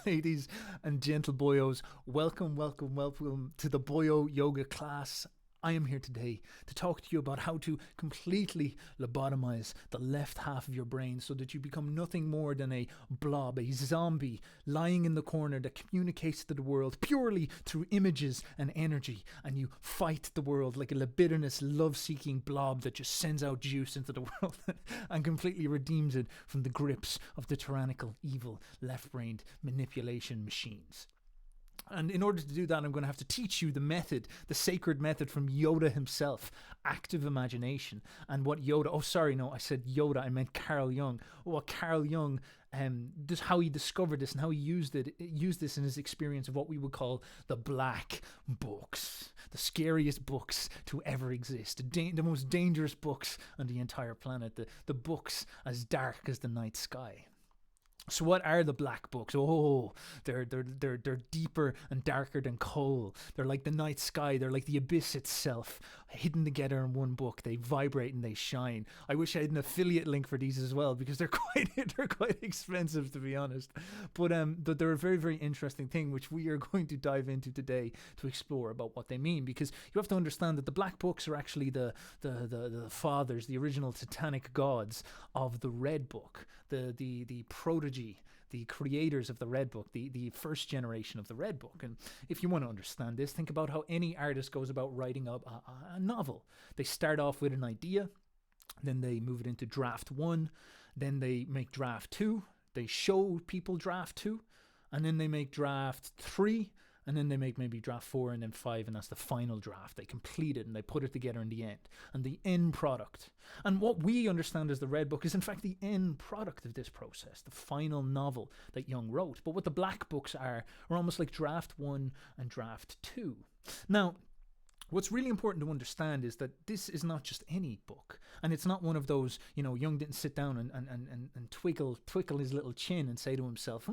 Ladies and gentle boyos, welcome to the Boyo Yoga class. I am here today to talk to you about how to completely lobotomize the left half of your brain so that you become nothing more than a blob, a zombie lying in the corner that communicates to the world purely through images and energy, and you fight the world like a libidinous, love-seeking blob that just sends out juice into the world and completely redeems it from the grips of the tyrannical, evil, left-brained manipulation machines. And in order to do that, I'm going to have to teach you the method, the sacred method from Yoda himself, active imagination. And what I said Yoda, I meant Carl Jung. What Carl Jung, just how he discovered this and how he used this in his experience of what we would call the black books, the scariest books to ever exist, the most dangerous books on the entire planet, the books as dark as the night sky. So what are the black books? Oh, they're deeper and darker than coal. They're like the night sky. They're like the abyss itself, hidden together in one book. They vibrate and they shine. I wish I had an affiliate link for these as well because they're quite expensive, to be honest. But they're a very, very interesting thing which we are going to dive into today to explore about what they mean, because you have to understand that the black books are actually the fathers, the original satanic gods of the red book, the protege, the creators of the Red Book, the first generation of the Red Book. And if you want to understand this, think about how any artist goes about writing up a novel. They start off with an idea, then they move it into draft 1, then they make draft 2, they show people draft 2, and then they make draft 3, and then they make maybe draft 4 and then 5, and that's the final draft. They complete it and they put it together in the end. And the end product, and what we understand as the Red Book, is in fact the end product of this process, the final novel that Jung wrote. But what the black books are almost like draft 1 and draft 2. Now, what's really important to understand is that this is not just any book. And it's not one of those, Jung didn't sit down and twinkle his little chin and say to himself,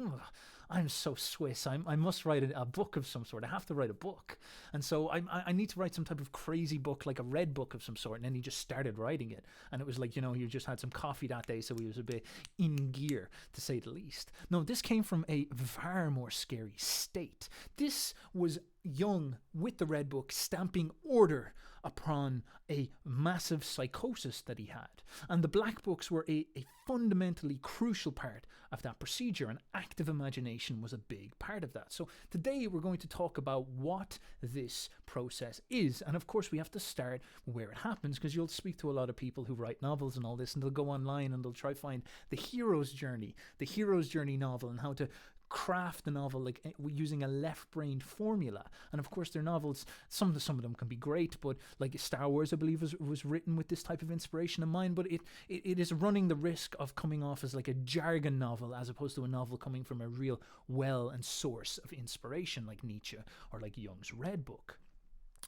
I'm so Swiss, I must write a book of some sort. I have to write a book. And so I need to write some type of crazy book, like a red book of some sort. And then he just started writing it. And it was like, he just had some coffee that day, so he was a bit in gear, to say the least. No, this came from a far more scary state. This was Jung, with the Red Book, stamping order upon a massive psychosis that he had. And the black books were a fundamentally crucial part of that procedure, and active imagination was a big part of that. So today we're going to talk about what this process is. And of course we have to start where it happens, because you'll speak to a lot of people who write novels and all this, and they'll go online and they'll try to find the hero's journey novel, and how to craft the novel like using a left-brained formula. And of course their novels, some of them can be great, but like Star Wars, I believe, was written with this type of inspiration in mind, but it is running the risk of coming off as like a jargon novel as opposed to a novel coming from a real well and source of inspiration like Nietzsche or like Jung's Red Book.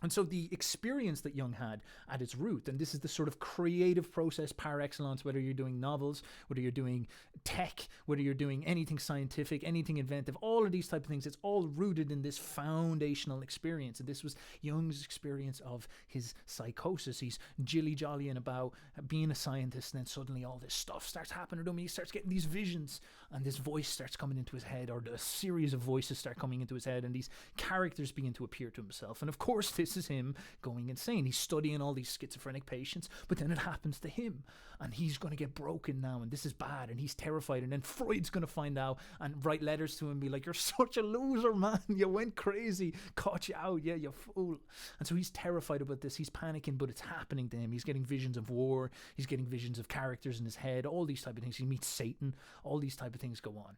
And so the experience that Jung had at its root, and this is the sort of creative process par excellence, whether you're doing novels, whether you're doing tech, whether you're doing anything scientific, anything inventive, all of these type of things, it's all rooted in this foundational experience. And this was Jung's experience of his psychosis. He's jilly-jollying about being a scientist, and then suddenly all this stuff starts happening to him. He starts getting these visions, and this voice starts coming into his head, or a series of voices start coming into his head, and these characters begin to appear to himself. And of course, this is him going insane. He's studying all these schizophrenic patients, but then it happens to him, and he's going to get broken now, and this is bad, and he's terrified. And then Freud's going to find out and write letters to him and be like, "You're such a loser, man. You went crazy. Caught you out. Yeah, you fool." And so he's terrified about this. He's panicking, but it's happening to him. He's getting visions of war. He's getting visions of characters in his head. All these type of things. He meets Satan. All these type of things go on.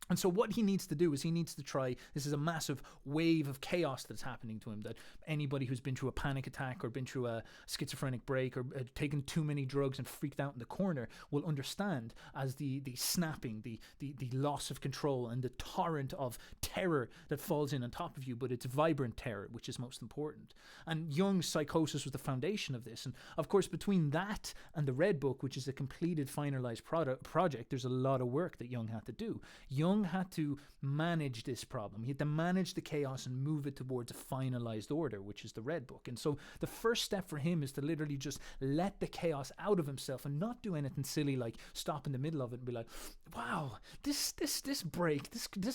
And so what he needs to do is he needs to try, this is a massive wave of chaos that's happening to him, that anybody who's been through a panic attack or been through a schizophrenic break or taken too many drugs and freaked out in the corner will understand as the snapping, the loss of control and the torrent of terror that falls in on top of you, but it's vibrant terror, which is most important. And Jung's psychosis was the foundation of this. And of course, between that and the Red Book, which is a completed, finalized project, there's a lot of work that Jung had to do. Jung Jung had to manage this problem. He had to manage the chaos and move it towards a finalized order, which is the Red Book. And so the first step for him is to literally just let the chaos out of himself and not do anything silly like stop in the middle of it and be like, wow, this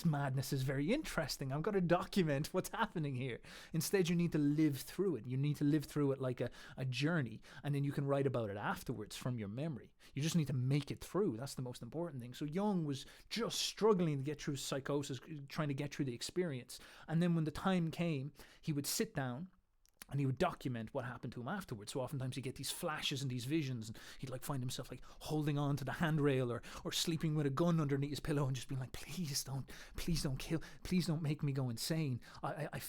madness is very interesting. I've got to document what's happening here. Instead, you need to live through it. You need to live through it like a journey, and then you can write about it afterwards from your memory. You just need to make it through. That's the most important thing. So Jung was just struggling to get through psychosis, trying to get through the experience. And then when the time came, he would sit down and he would document what happened to him afterwards. So oftentimes he'd get these flashes and these visions, and he'd like find himself like holding on to the handrail or sleeping with a gun underneath his pillow and just being like, please don't make me go insane.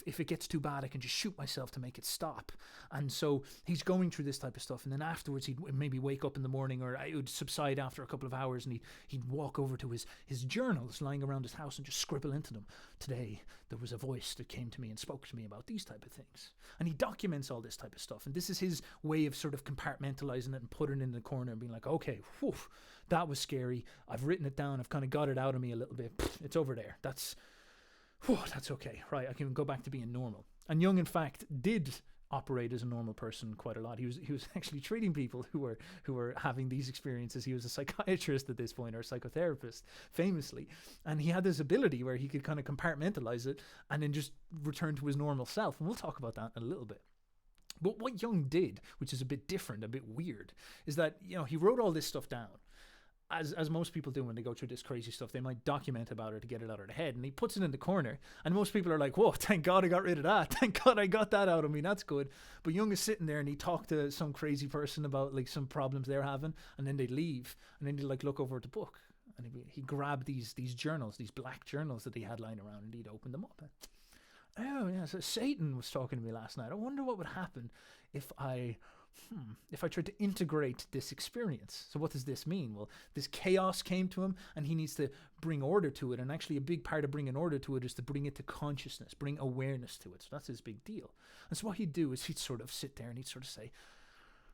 If it gets too bad, I can just shoot myself to make it stop. And so he's going through this type of stuff, and then afterwards he'd maybe wake up in the morning, or it would subside after a couple of hours, and he'd walk over to his journals lying around his house and just scribble into them, today there was a voice that came to me and spoke to me about these type of things. And he documents all this type of stuff, and this is his way of sort of compartmentalizing it and putting it in the corner and being like, okay, whew, that was scary, I've written it down, I've kind of got it out of me a little bit, it's over there, that's okay, right, I can go back to being normal. And Jung in fact did operate as a normal person quite a lot. He was actually treating people who were having these experiences. He was a psychiatrist at this point, or a psychotherapist, famously, and he had this ability where he could kind of compartmentalize it and then just return to his normal self. And we'll talk about that in a little bit. But what Jung did, which is a bit different, a bit weird, is that, you know, he wrote all this stuff down. As most people do when they go through this crazy stuff, they might document about it to get it out of their head, and he puts it in the corner, and most people are like, whoa, thank God I got rid of that, thank God I got that out of me, that's good. But Jung is sitting there and he talked to some crazy person about like some problems they're having, and then they'd leave, and then they'd like look over at the book, and he grabbed these journals, these black journals that he had lying around, and he'd open them up. Oh yeah, so Satan was talking to me last night. I wonder what would happen if I tried to integrate this experience. So what does this mean? Well, this chaos came to him, and he needs to bring order to it. And actually a big part of bringing order to it is to bring it to consciousness, bring awareness to it. So that's his big deal. And so what he'd do is he'd sort of sit there and he'd sort of say,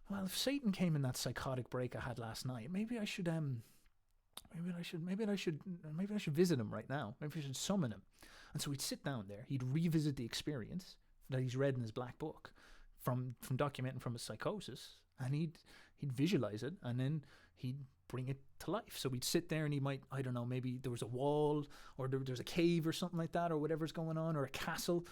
well, if Satan came in that psychotic break I had last night, maybe I should visit him right now. Maybe I should summon him. And so he'd sit down there, he'd revisit the experience that he's read in his black book, from documenting from his psychosis, and he'd visualize it, and then he'd bring it to life. So he'd sit there and he might, I don't know, maybe there was a wall, or there's a cave or something like that, or whatever's going on, or a castle,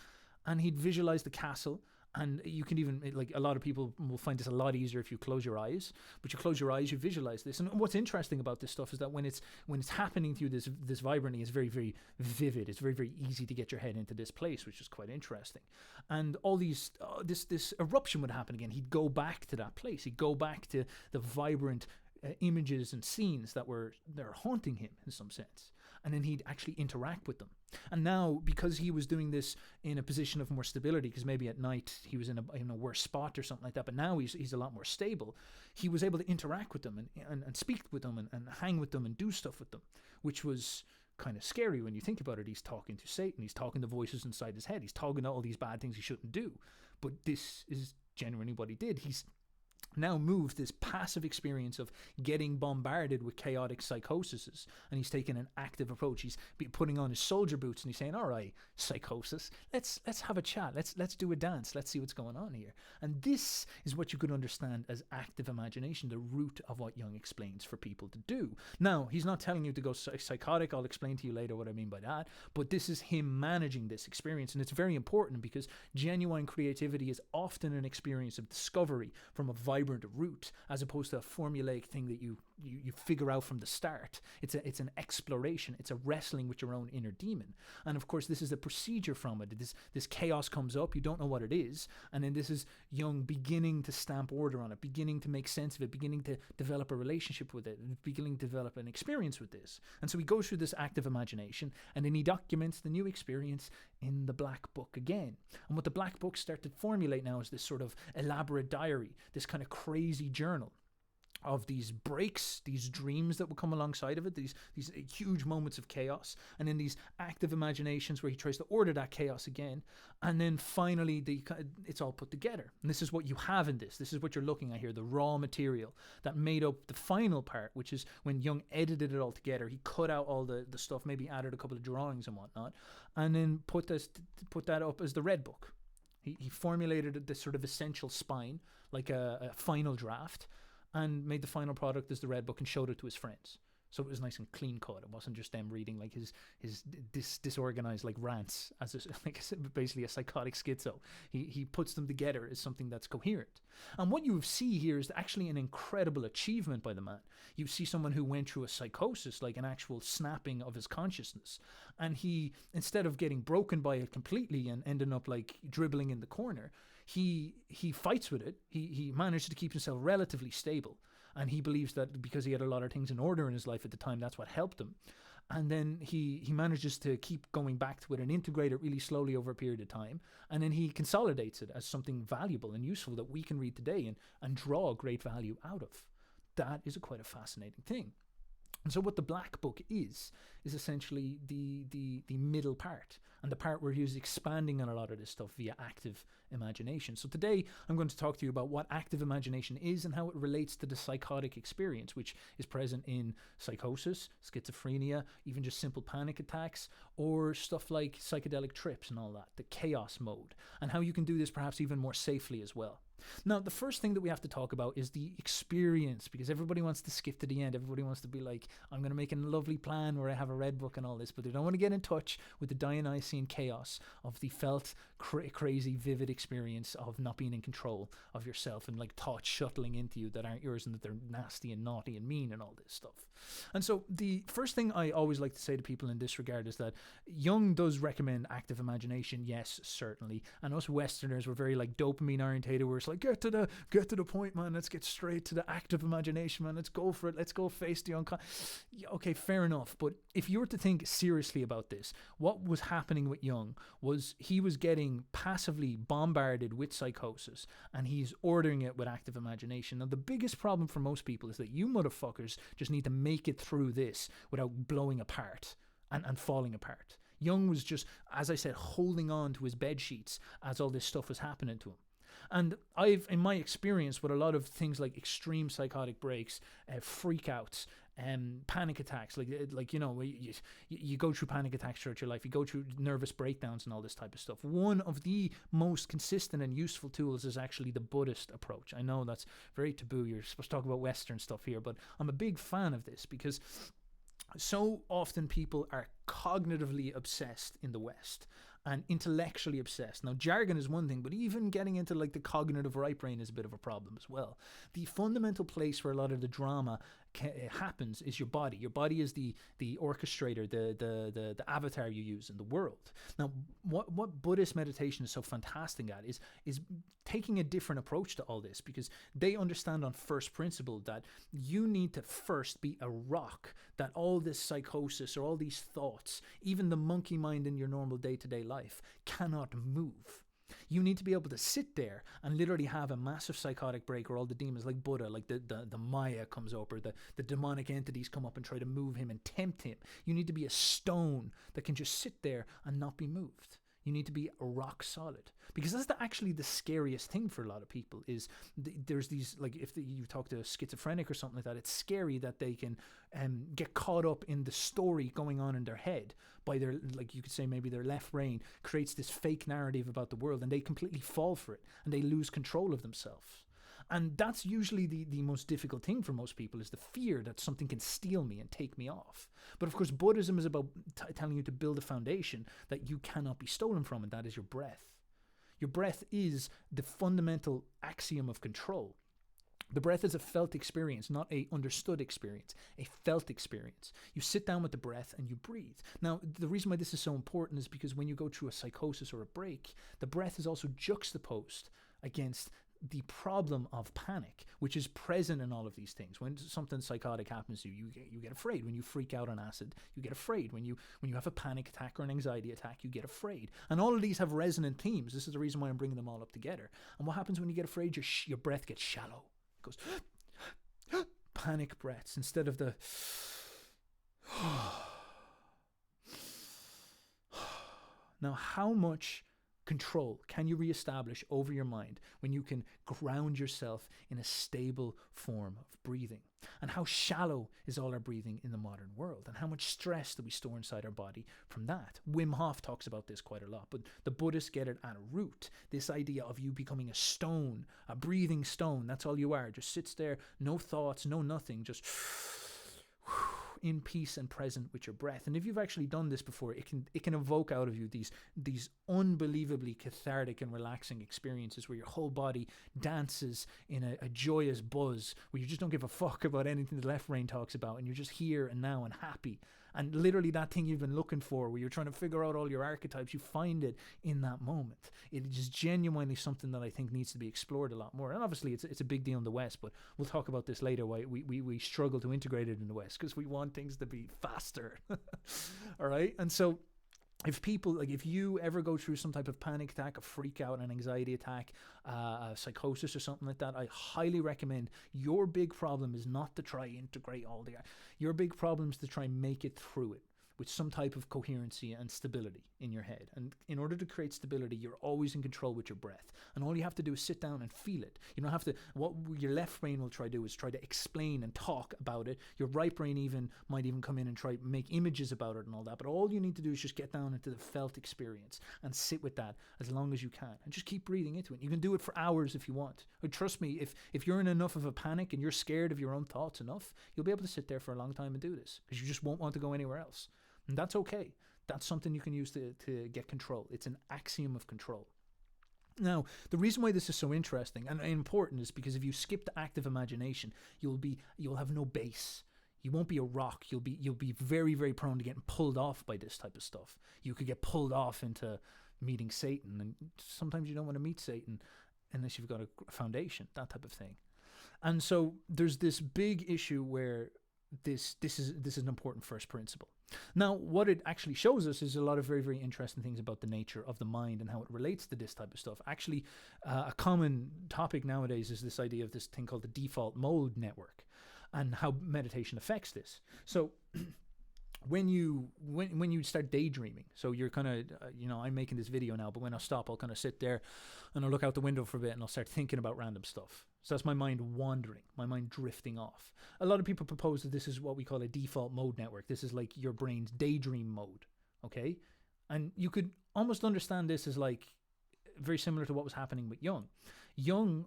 and he'd visualize the castle. And you can even, like, a lot of people will find this a lot easier if you close your eyes. But you close your eyes, you visualize this. And what's interesting about this stuff is that when it's happening to you, this vibrantly, is very, very vivid. It's very, very easy to get your head into this place, which is quite interesting. And all these, this eruption would happen again. He'd go back to that place. He'd go back to the vibrant images and scenes that are haunting him in some sense. And then he'd actually interact with them. And now, because he was doing this in a position of more stability, because maybe at night he was in a worse spot or something like that, but now he's a lot more stable, he was able to interact with them and speak with them and hang with them and do stuff with them, which was kind of scary when you think about it. He's talking to Satan, he's talking to voices inside his head, he's talking to all these bad things he shouldn't do. But this is genuinely what he did. He's now moved this passive experience of getting bombarded with chaotic psychoses, and he's taken an active approach. He's putting on his soldier boots and he's saying, all right, psychosis, let's have a chat, let's do a dance, let's see what's going on here. And this is what you could understand as active imagination, the root of what Jung explains for people to do. Now, he's not telling you to go psychotic. I'll explain to you later what I mean by that, but this is him managing this experience. And it's very important, because genuine creativity is often an experience of discovery from a vibrant root, as opposed to a formulaic thing that you figure out from the start. It's an exploration. It's a wrestling with your own inner demon. And of course, this is the procedure from it. This chaos comes up, you don't know what it is, and then this is Jung beginning to stamp order on it, beginning to make sense of it, beginning to develop a relationship with it, beginning to develop an experience with this. And so he goes through this active imagination, and then he documents the new experience in the black book again. And what the black book started to formulate now is this sort of elaborate diary, this kind of crazy journal. of these breaks, these dreams that will come alongside of it, these huge moments of chaos, and then these active imaginations where he tries to order that chaos again, and then finally it's all put together. And this is what you have in this. This is what you're looking at here, the raw material that made up the final part, which is when Jung edited it all together. He cut out all the stuff, maybe added a couple of drawings and whatnot, and then put that up as the Red Book. He formulated this sort of essential spine, like a final draft, and made the final product as the Red Book and showed it to his friends. So it was nice and clean cut. It wasn't just them reading like his disorganized like rants as basically a psychotic schizo. He puts them together as something that's coherent. And what you see here is actually an incredible achievement by the man. You see someone who went through a psychosis, like an actual snapping of his consciousness, and he, instead of getting broken by it completely and ending up like dribbling in the corner, he fights with it. He managed to keep himself relatively stable. And he believes that because he had a lot of things in order in his life at the time, that's what helped him. And then he manages to keep going back to it and integrate it really slowly over a period of time. And then he consolidates it as something valuable and useful that we can read today and draw great value out of. That is quite a fascinating thing. And so what the Black Book is essentially the middle part, and the part where he's expanding on a lot of this stuff via active imagination. So today I'm going to talk to you about what active imagination is and how it relates to the psychotic experience, which is present in psychosis, schizophrenia, even just simple panic attacks, or stuff like psychedelic trips and all that, the chaos mode, and how you can do this perhaps even more safely as well. Now, the first thing that we have to talk about is the experience, because everybody wants to skip to the end. Everybody wants to be like, I'm going to make a lovely plan where I have a Red Book and all this, but they don't want to get in touch with the Dionysian chaos of the felt, crazy, vivid experience of not being in control of yourself and like thoughts shuttling into you that aren't yours and that they're nasty and naughty and mean and all this stuff. And so the first thing I always like to say to people in this regard is that Jung does recommend active imagination, yes, certainly. And us Westerners were very like dopamine orientated, where it's like, get to the point, man. Let's get straight to the active imagination, man. Let's go for it. Let's go face the unconscious. Okay, fair enough. But if you were to think seriously about this, what was happening with Jung was he was getting passively bombarded with psychosis, and he's ordering it with active imagination. Now, the biggest problem for most people is that you motherfuckers just need to make it through this without blowing apart and falling apart. Jung was just, as I said, holding on to his bed sheets as all this stuff was happening to him. And I've, in my experience with a lot of things like extreme psychotic breaks, freakouts, panic attacks, like you know, you go through panic attacks throughout your life, you go through nervous breakdowns and all this type of stuff. One of the most consistent and useful tools is actually the Buddhist approach. I know that's very taboo. You're supposed to talk about Western stuff here, but I'm a big fan of this because so often people are cognitively obsessed in the West and intellectually obsessed. Now, jargon is one thing, but even getting into like the cognitive right brain is a bit of a problem as well. The fundamental place where a lot of the drama happens is your body. Your body is the orchestrator, the avatar you use in the world. Now, what Buddhist meditation is so fantastic at is taking a different approach to all this, because they understand on first principle that you need to first be a rock, that all this psychosis or all these thoughts, even the monkey mind in your normal day-to-day life, cannot move. You need to be able to sit there and literally have a massive psychotic break where all the demons, like Buddha, like the Maya comes up, or the demonic entities come up and try to move him and tempt him. You need to be a stone that can just sit there and not be moved. You need to be rock solid, because that's actually the scariest thing for a lot of people is there's these, like if you talk to a schizophrenic or something like that, it's scary that they can get caught up in the story going on in their head by their, like you could say maybe their left brain creates this fake narrative about the world, and they completely fall for it and they lose control of themselves. And that's usually the most difficult thing for most people, is the fear that something can steal me and take me off. But of course, Buddhism is about telling you to build a foundation that you cannot be stolen from, and that is your breath. Your breath is the fundamental axiom of control. The breath is a felt experience, not a understood experience, a felt experience. You sit down with the breath and you breathe. Now, the reason why this is so important is because when you go through a psychosis or a break, the breath is also juxtaposed against the problem of panic, which is present in all of these things. When something psychotic happens to you, you get afraid. When you freak out on acid, you get afraid. When you have a panic attack or an anxiety attack, you get afraid. And all of these have resonant themes. This is the reason why I'm bringing them all up together. And what happens when you get afraid? Your breath gets shallow. It goes panic breaths, instead of the now, how much control can you reestablish over your mind when you can ground yourself in a stable form of breathing? And how shallow is all our breathing in the modern world? And how much stress do we store inside our body from that? Wim Hof talks about this quite a lot, but the Buddhists get it at a root. This idea of you becoming a stone, a breathing stone. That's all you are. Just sits there, no thoughts, no nothing, just in peace and present with your breath. And if you've actually done this before, it can evoke out of you these unbelievably cathartic and relaxing experiences where your whole body dances in a joyous buzz, where you just don't give a fuck about anything the left brain talks about, and you're just here and now and happy. And literally that thing you've been looking for, where you're trying to figure out all your archetypes, you find it in that moment. It is genuinely something that I think needs to be explored a lot more. And obviously it's a big deal in the West, but we'll talk about this later, why we struggle to integrate it in the West, because we want things to be faster. All right? And so if people, like, if you ever go through some type of panic attack, a freak out, an anxiety attack, a psychosis or something like that, I highly recommend, your big problem is not to try integrate all the, your big problem is to try and make it through it with some type of coherency and stability in your head. And in order to create stability, you're always in control with your breath. And all you have to do is sit down and feel it. You don't have to, what your left brain will try to do is try to explain and talk about it. Your right brain might even come in and try to make images about it and all that. But all you need to do is just get down into the felt experience and sit with that as long as you can. And just keep breathing into it. You can do it for hours if you want. Or trust me, if you're in enough of a panic and you're scared of your own thoughts enough, you'll be able to sit there for a long time and do this, because you just won't want to go anywhere else. And that's okay. That's something you can use to get control. It's an axiom of control. Now, the reason why this is so interesting and important is because if you skip the active imagination, you'll have no base. You won't be a rock. You'll be very, very prone to getting pulled off by this type of stuff. You could get pulled off into meeting Satan, and sometimes you don't want to meet Satan unless you've got a foundation, that type of thing. And so there's this big issue where this is an important first principle. Now, what it actually shows us is a lot of very, very interesting things about the nature of the mind and how it relates to this type of stuff. Actually, a common topic nowadays is this idea of this thing called the default mode network and how meditation affects this. So when you start daydreaming, so you're kind of, I'm making this video now, but when I stop, I'll kind of sit there and I'll look out the window for a bit and I'll start thinking about random stuff. So that's my mind wandering, my mind drifting off. A lot of people propose that this is what we call a default mode network. This is like your brain's daydream mode, okay? And you could almost understand this as like very similar to what was happening with Jung. Jung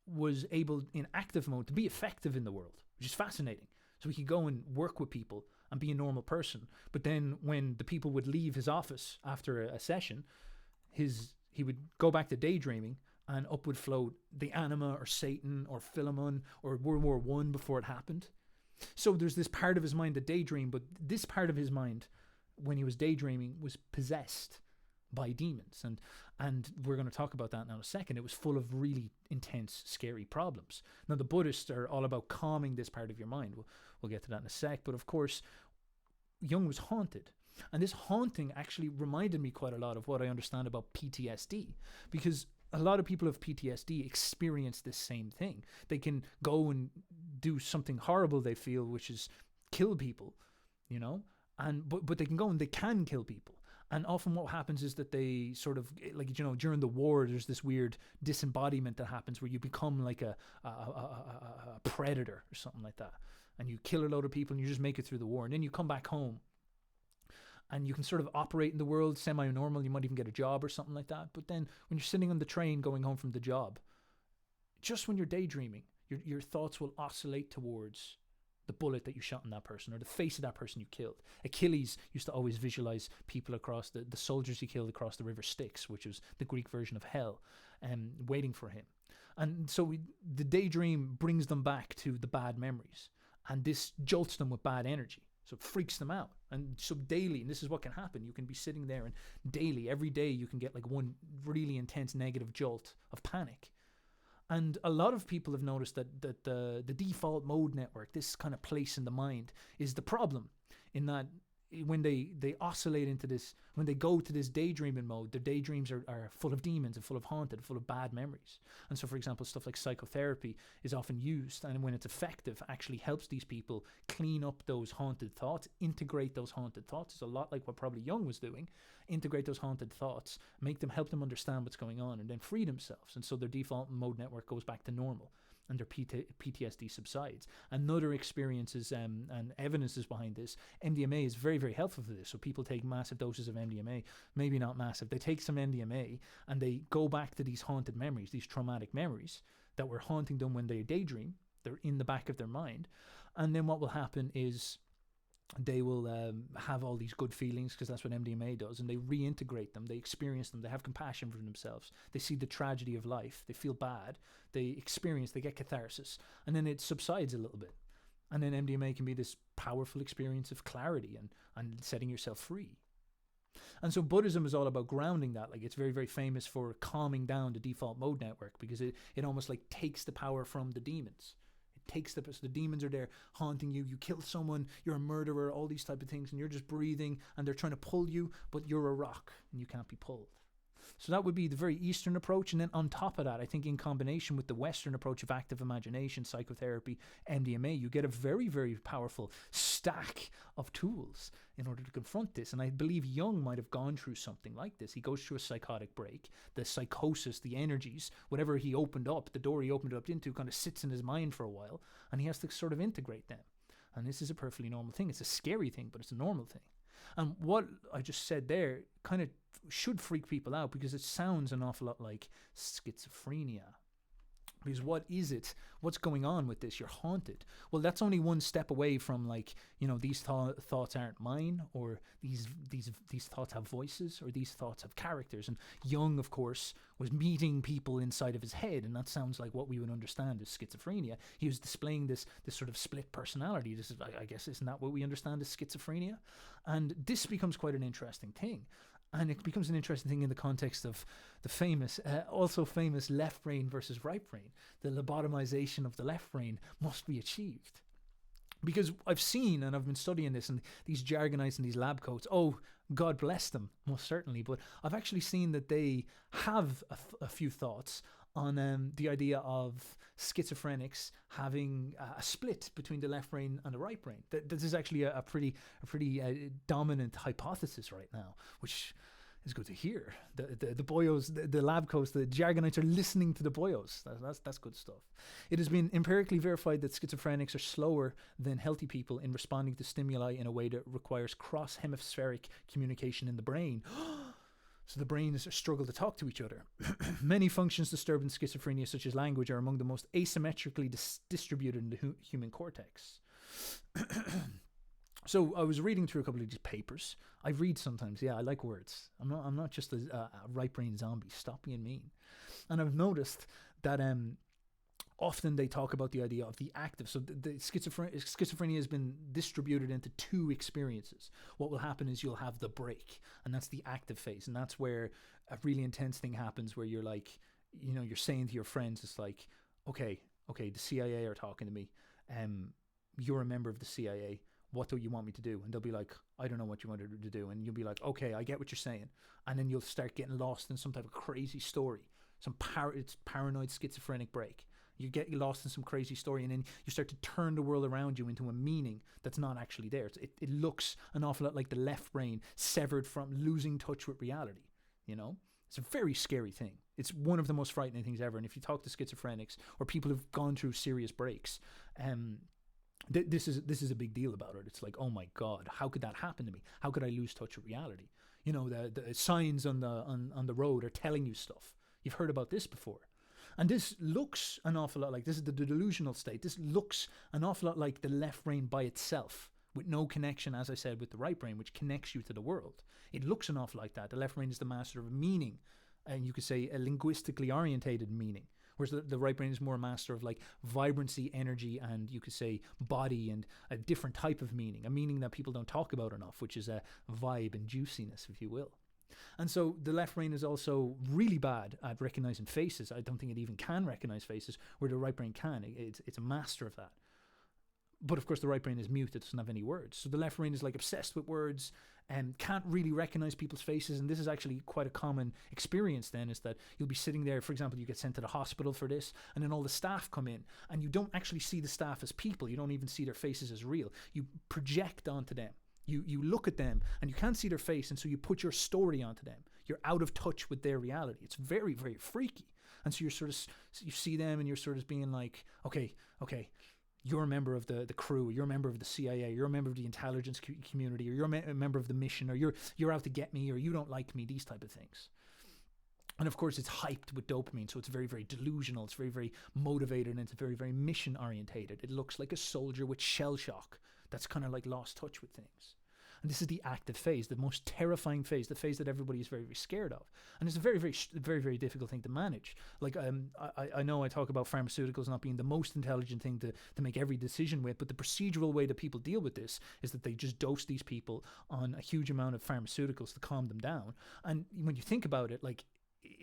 was able in active mode to be effective in the world, which is fascinating. So he could go and work with people and be a normal person. But then when the people would leave his office after a session, he would go back to daydreaming, and up would float the anima or Satan or Philemon or World War I before it happened. So there's this part of his mind that daydream, but this part of his mind, when he was daydreaming, was possessed by demons. And we're going to talk about that now in a second. It was full of really intense, scary problems. Now, the Buddhists are all about calming this part of your mind. We'll get to that in a sec. But of course, Jung was haunted. And this haunting actually reminded me quite a lot of what I understand about PTSD, because a lot of people with PTSD experience this same thing. They can go and do something horrible they feel, which is kill people, but they can go and they can kill people. And often what happens is that they sort of, like, during the war, there's this weird disembodiment that happens where you become like a predator or something like that. And you kill a load of people and you just make it through the war. And then you come back home and you can sort of operate in the world semi-normal. You might even get a job or something like that. But then when you're sitting on the train going home from the job, just when you're daydreaming, your thoughts will oscillate towards the bullet that you shot in that person or the face of that person you killed. Achilles used to always visualize people across the soldiers he killed across the river Styx, which was the Greek version of hell, waiting for him. And so the daydream brings them back to the bad memories, and this jolts them with bad energy. So it freaks them out. And so daily, and this is what can happen, you can be sitting there and daily, every day, you can get like one really intense negative jolt of panic. And a lot of people have noticed that the default mode network, this kind of place in the mind, is the problem, in that when they oscillate into this, when they go to this daydreaming mode, their daydreams are full of demons and full of haunted, full of bad memories. And so, for example, stuff like psychotherapy is often used, and when it's effective, actually helps these people clean up those haunted thoughts, integrate those haunted thoughts. It's a lot like what probably Jung was doing. Integrate those haunted thoughts, help them understand what's going on, and then free themselves. And so their default mode network goes back to normal, and their PTSD subsides. Another experiences and evidences behind this, MDMA is very, very helpful for this. So people take massive doses of MDMA, maybe not massive, they take some MDMA and they go back to these haunted memories, these traumatic memories that were haunting them when they daydream. They're in the back of their mind. And then what will happen is they will have all these good feelings, because that's what MDMA does, and they reintegrate them, they experience them, they have compassion for themselves, they see the tragedy of life, they feel bad, they get catharsis, and then it subsides a little bit. And then MDMA can be this powerful experience of clarity and setting yourself free. And so Buddhism is all about grounding that. Like, it's very, very famous for calming down the default mode network, because it almost like takes the power from the demons. So the demons are there haunting you. You kill someone, you're a murderer, all these type of things, and you're just breathing, and they're trying to pull you, but you're a rock and you can't be pulled. So that would be the very Eastern approach. And then on top of that, I think in combination with the Western approach of active imagination, psychotherapy, MDMA, you get a very, very powerful stack of tools in order to confront this. And I believe Jung might have gone through something like this. He goes through a psychotic break. The psychosis, the energies, whatever he opened up, the door he opened it up into, kind of sits in his mind for a while, and he has to sort of integrate them. And this is a perfectly normal thing. It's a scary thing, but it's a normal thing. And what I just said there kind of should freak people out, because it sounds an awful lot like schizophrenia. Because what is it? What's going on with this? You're haunted. Well, that's only one step away from, like, these thoughts aren't mine, or these thoughts have voices, or these thoughts have characters. And Jung, of course, was meeting people inside of his head, and that sounds like what we would understand as schizophrenia. He was displaying this sort of split personality. This is, I guess, isn't that what we understand as schizophrenia? And this becomes quite an interesting thing. And it becomes an interesting thing in the context of the also famous left brain versus right brain. The lobotomization of the left brain must be achieved. Because I've seen, and I've been studying this, and these jargonites and these lab coats, oh, God bless them, most certainly. But I've actually seen that they have a few thoughts on the idea of schizophrenics having a split between the left brain and the right brain. This is actually a pretty dominant hypothesis right now, which is good to hear. The boyos, the lab coats, the jargonites are listening to the boyos. That's good stuff. It has been empirically verified that schizophrenics are slower than healthy people in responding to stimuli in a way that requires cross-hemispheric communication in the brain. So the brains struggle to talk to each other. Many functions disturbed in schizophrenia, such as language, are among the most asymmetrically distributed in the human cortex. So I was reading through a couple of these papers. I read sometimes. Yeah, I like words. I'm not just a right brain zombie. Stop being mean. And I've noticed that often they talk about the idea of the active. So the schizophrenia has been distributed into two experiences. What will happen is you'll have the break, and that's the active phase. And that's where a really intense thing happens, where you're like, you're saying to your friends, it's like, okay, the CIA are talking to me. You're a member of the CIA. What do you want me to do? And they'll be like, I don't know what you want to do. And you'll be like, okay, I get what you're saying. And then you'll start getting lost in some type of crazy story, it's paranoid schizophrenic break. You get lost in some crazy story, and then you start to turn the world around you into a meaning that's not actually there. It looks an awful lot like the left brain severed from, losing touch with reality. It's a very scary thing. It's one of the most frightening things ever. And if you talk to schizophrenics or people who've gone through serious breaks, this is a big deal about it. It's like, oh my God, how could that happen to me? How could I lose touch with reality? The signs on the road are telling you stuff. You've heard about this before. And this looks an awful lot like, this is the delusional state. This looks an awful lot like the left brain by itself, with no connection, as I said, with the right brain, which connects you to the world. It looks an awful like that. The left brain is the master of meaning, and you could say a linguistically orientated meaning, whereas the right brain is more a master of, like, vibrancy, energy, and you could say body, and a different type of meaning, a meaning that people don't talk about enough, which is a vibe and juiciness, if you will. And so the left brain is also really bad at recognizing faces. I don't think it even can recognize faces, where the right brain can. It's a master of that. But of course, the right brain is mute; it doesn't have any words. So the left brain is like obsessed with words and can't really recognize people's faces. And this is actually quite a common experience. Then is that you'll be sitting there, for example, you get sent to the hospital for this, and then all the staff come in, and you don't actually see the staff as people. You don't even see their faces as real. You project onto them. You look at them and you can't see their face, and so you put your story onto them. You're out of touch with their reality. It's very, very freaky. And so you see them and you're sort of being like, okay, you're a member of the crew, you're a member of the CIA, you're a member of the intelligence community, or you're a member of the mission, or you're out to get me, or you don't like me, these type of things. And of course, it's hyped with dopamine, so it's very, very delusional. It's very, very motivated, and it's very, very mission orientated. It looks like a soldier with shell shock that's kind of like lost touch with things. And this is the active phase, the most terrifying phase, the phase that everybody is very, very scared of. And it's a very, very, very, very difficult thing to manage. Like, I know I talk about pharmaceuticals not being the most intelligent thing to make every decision with, but the procedural way that people deal with this is that they just dose these people on a huge amount of pharmaceuticals to calm them down. And when you think about it, like,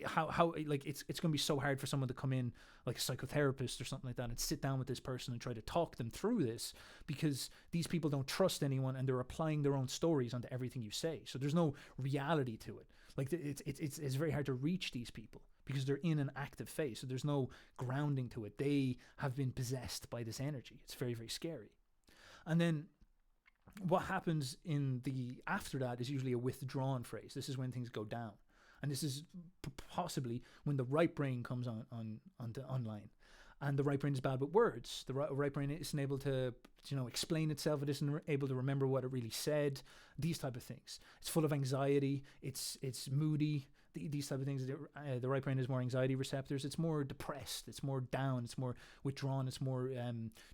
how like it's going to be so hard for someone to come in like a psychotherapist or something like that and sit down with this person and try to talk them through this, because these people don't trust anyone and they're applying their own stories onto everything you say. So there's no reality to it. Like it's very hard to reach these people because they're in an active phase. So there's no grounding to it. They have been possessed by this energy. It's very, very scary. And then what happens in the after that is usually a withdrawn phase. This is when things go down. And this is possibly when the right brain comes onto online. And the right brain is bad with words. The right brain isn't able to, explain itself. It isn't able to remember what it really said. These type of things. It's full of anxiety. It's moody. These type of things. The right brain has more anxiety receptors. It's more depressed. It's more down. It's more withdrawn. It's more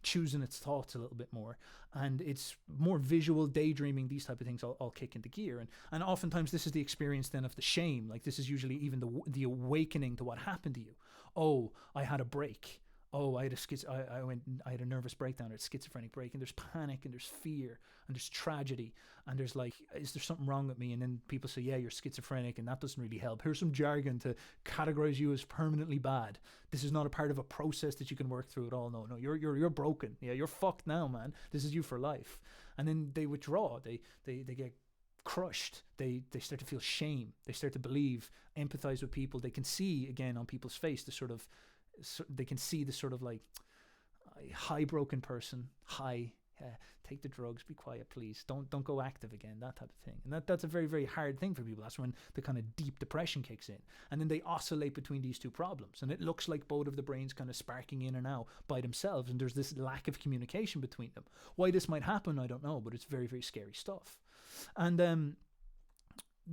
choosing its thoughts a little bit more. And it's more visual, daydreaming. These type of things all kick into gear. And oftentimes this is the experience then of the shame. Like this is usually even the awakening to what happened to you. Oh, I had a break. Oh, I had a nervous breakdown or a schizophrenic break, and there's panic and there's fear and there's tragedy and there's like, is there something wrong with me? And then people say, yeah, you're schizophrenic, and that doesn't really help. Here's some jargon to categorize you as permanently bad. This is not a part of a process that you can work through at all. No, you're broken. Yeah, you're fucked now, man. This is you for life. And then they withdraw. They get crushed. They start to feel shame. They start to believe, empathize with people. They can see again on people's face the sort of, so they can see the sort of like high broken person, take the drugs, be quiet please, don't go active again, that type of thing. And that's a very, very hard thing for people. That's when the kind of deep depression kicks in, and then they oscillate between these two problems, and it looks like both of the brains kind of sparking in and out by themselves, and there's this lack of communication between them. Why this might happen, I don't know, but it's very, very scary stuff. And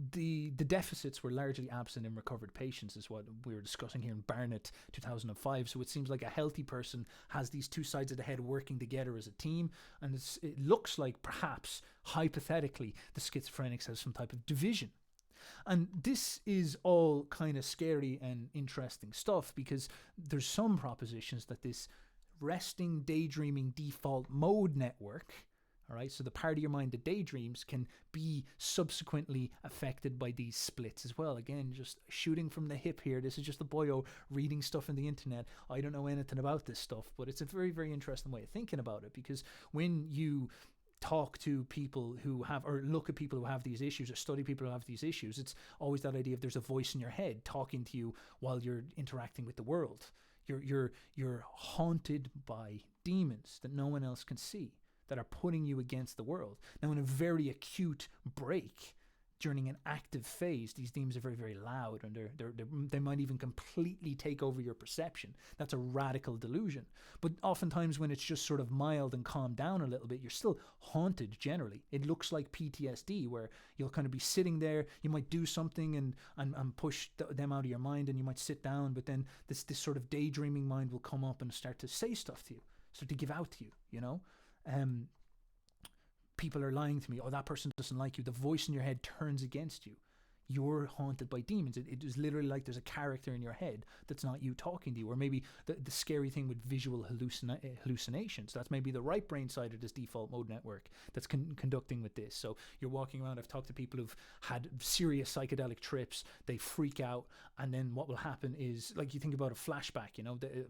the deficits were largely absent in recovered patients, is what we were discussing here in Barnett 2005. So it seems like a healthy person has these two sides of the head working together as a team, and it looks like perhaps hypothetically the schizophrenics have some type of division. And this is all kind of scary and interesting stuff, because there's some propositions that this resting daydreaming default mode network, all right, so the part of your mind that daydreams can be subsequently affected by these splits as well. Again, just shooting from the hip here. This is just a boyo reading stuff in the internet. I don't know anything about this stuff, but it's a very, very interesting way of thinking about it, because when you talk to people who have, or look at people who have these issues, or study people who have these issues, it's always that idea of there's a voice in your head talking to you while you're interacting with the world. You're haunted by demons that no one else can see, that are putting you against the world. Now, in a very acute break, during an active phase, these demons are very, very loud, and they might even completely take over your perception. That's a radical delusion. But oftentimes when it's just sort of mild and calmed down a little bit, you're still haunted generally. It looks like PTSD, where you'll kind of be sitting there, you might do something and push them out of your mind, and you might sit down, but then this sort of daydreaming mind will come up and start to say stuff to you, start to give out to you, you know? People are lying to me. Oh, that person doesn't like you. The voice in your head turns against you. you're haunted by demons. It is literally like there's a character in your head that's not you talking to you. Or maybe the scary thing with visual hallucinations, that's maybe the right brain side of this default mode network that's conducting with this. So you're walking around, I've talked to people who've had serious psychedelic trips, they freak out, and then what will happen is, like, you think about a flashback,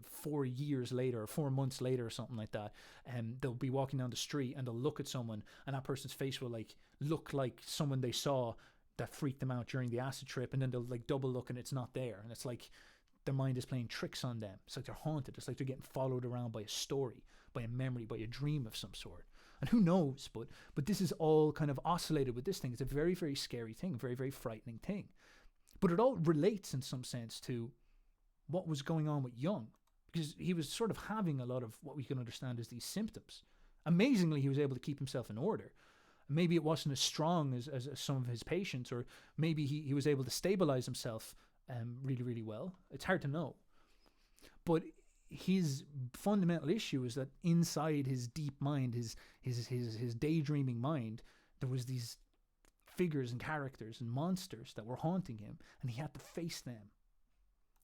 4 years later or 4 months later or something like that, and they'll be walking down the street and they'll look at someone, and that person's face will like look like someone they saw that freaked them out during the acid trip, and then they'll like double look and it's not there, and it's like their mind is playing tricks on them. It's like they're haunted. It's like they're getting followed around by a story, by a memory, by a dream of some sort. And who knows, but this is all kind of oscillated with this thing. It's a very, very scary thing, a very, very frightening thing. But it all relates in some sense to what was going on with Jung, because he was sort of having a lot of what we can understand as these symptoms. Amazingly, he was able to keep himself in order. Maybe it wasn't as strong as some of his patients, or maybe he was able to stabilize himself really, really well. It's hard to know. But his fundamental issue is that inside his deep mind, his daydreaming mind, there was these figures and characters and monsters that were haunting him, and he had to face them.